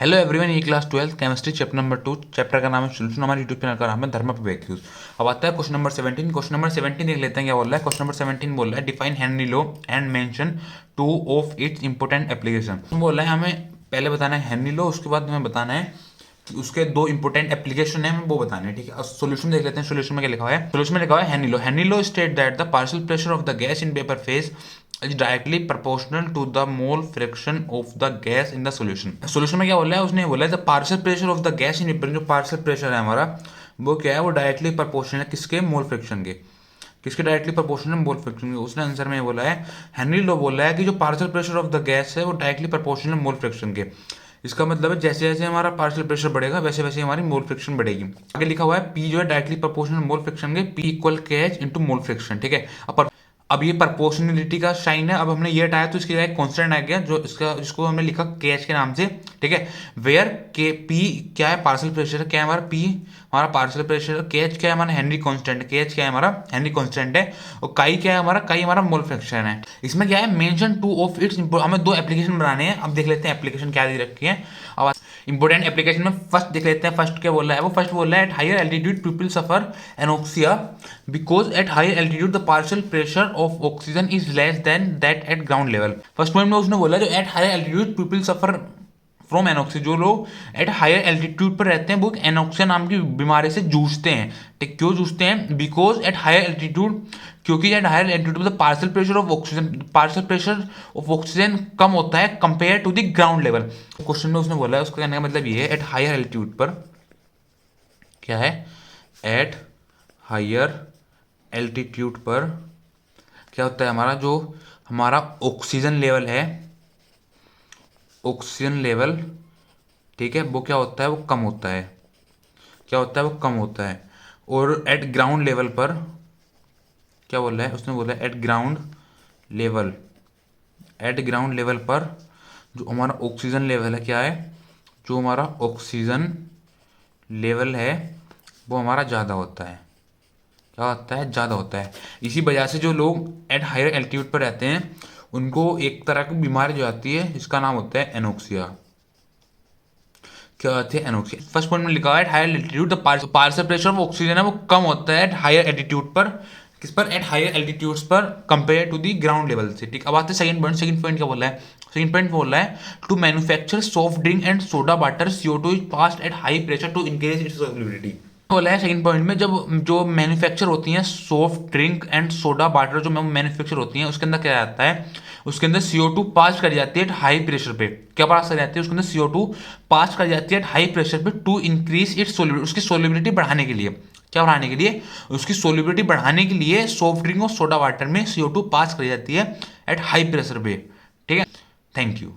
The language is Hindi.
हेलो एवरीवन, ये class 12 chemistry chapter number 2। Chapter का नाम है सोल्यूशन। हमारे यूट्यूब चैनल का नाम है धर्म वेक्यूज। अब आता है क्वेश्चन नंबर 17। क्वेश्चन नंबर 17 देख लेते हैं क्या बोल रहा है। क्वेश्चन नंबर 17 बोल रहा है define Henry law and mention two of its important application. बोल रहा है हमें पहले बताना है हेनरी लॉ, उसके बाद हमें बताना है कि उसके दो इंपॉर्टेंट एप्लीकेशन है, हमें वो बताने हैं। ठीक है, अब सोल्यूशन देख लेते हैं। सोल्यूशन में क्या लिखा हुआ है? सोल्यूशन में लिखा हुआ है Henry law. Henry law state that the partial pressure of the gas in paper phase is directly proportional to the mole fraction of the gas in the solution। Solution में क्या बोला है उसने? बोला है the partial pressure of the gas in paper. जो पार्शियल प्रेशर है हमारा वो क्या है? वो डायरेक्टली प्रोपोर्शनल है किसके? मोल फ्रैक्शन के। किसके डायरेक्टली प्रोपोर्शनल? मोल फ्रैक्शन के। उसने आंसर में बोला है हेनरी लॉ बोला है कि जो partial pressure of the gas है वो डायरेक्टली प्रोपोर्शनल मोल फ्रैक्शन के। इसका मतलब है जैसे जैसे हमारा पार्शियल प्रेशर बढ़ेगा वैसे वैसे हमारी मोल फ्रैक्शन बढ़ेगी। आगे लिखा हुआ है पी जो है डायरेक्टली प्रोपोर्शनल मोल फ्रैक्शन के, पी इक्वल के एच इंटू मोल फ्रैक्शन। ठीक है, अब ये प्रोपोर्शनलिटी का साइन है। अब हमने ये हटाया तो इसकी जगह कांस्टेंट आ गया, जो इसका जिसको हमने लिखा के एच के नाम से। ठीक है, वेयर के पी क्या है? Partial pressure. क्या है हमारा? पी हमारा पार्शियल प्रेशर। के एच क्या है हमारा? Henry constant. के एच क्या है हमारा? हेनरी कांस्टेंट है। और काई क्या है हमारा? काई हमारा मोल फ्रैक्शन है। इसमें क्या है? Mention two of its. हमें दो एप्लीकेशन बनाने हैं। अब देख लेते हैं एप्लीकेशन क्या दे रखी है। अब इंपोर्टेंट एप्लीकेशन में फर्स्ट देख लेते हैं। फर्स्ट क्या बोल रहा है? वो फर्स्ट बोल रहा है at higher altitude people suffer anoxia because at higher altitude the partial pressure of oxygen is less than that at ground level. First point में उसने बोला जो at higher altitude people suffer from anoxia, जो लोग एट हायर एल्टीट्यूड पर रहते हैं वो एनोक्सिया नाम की बीमारी से जूझते हैं। ठीक, क्यों जूझते हैं? बिकॉज एट हायर एल्टीट्यूड, क्योंकि at higher altitude the partial pressure of oxygen, partial pressure of oxygen कम होता है compare to the ground level. Question में उसने बोला है, उसका कहने का मतलब ये है एट हायर एल्टीट्यूड पर क्या है? एट हायर एल्टीट्यूड पर क्या होता है हमारा? जो हमारा ऑक्सीजन लेवल है, ऑक्सीजन लेवल, ठीक है, वो क्या होता है? वो कम होता है। क्या होता है? वो कम होता है। और एट ग्राउंड लेवल पर क्या बोल रहा है उसने? बोला eight ground level, eight ground level पर जो हमारा ऑक्सीजन लेवल है क्या है? जो हमारा ऑक्सीजन लेवल है वो हमारा ज़्यादा होता है। क्या होता है? ज़्यादा होता है। इसी वजह से जो लोग एट हायर एल्टीट्यूड पर रहते हैं उनको एक तरह की बीमारी जो आती है जिसका नाम होता है एनोक्सिया। क्या होती है? एनोक्सिया। फर्स्ट पॉइंट में लिखा है at higher altitude the partial pressure of oxygen है वो कम होता है एट हायर एल्टीट्यूड पर। किस पर? एट हायर एल्टीट्यूड्स पर compare to the ground level से। ठीक, अब आते हैं सेकंड पॉइंट। सेकंड पॉइंट क्या बोला है? सेकंड पॉइंट बोल रहा है to manufacture soft drink and soda water CO2 is passed at high pressure to increase its solubility. बोला है सेकंड पॉइंट में जब जो मैन्युफैक्चर होती हैं soft drink and soda water जो मैन्युफैक्चर होती हैं उसके अंदर क्या आता है? उसके अंदर CO2 पास कर जाती है एट हाई प्रेशर पे। क्या पास कर जाती है? उसके अंदर CO2 पास कर जाती है एट हाई प्रेशर पे टू इंक्रीज इट्स सोल्युबिलिटी, उसकी सोल्युबिलिटी बढ़ाने के लिए। क्या बढ़ाने के लिए? उसकी सोल्युबिलिटी बढ़ाने के लिए सॉफ्ट ड्रिंक और सोडा वाटर में CO2 पास कर जाती है एट हाई प्रेशर पे। ठीक है, थैंक यू।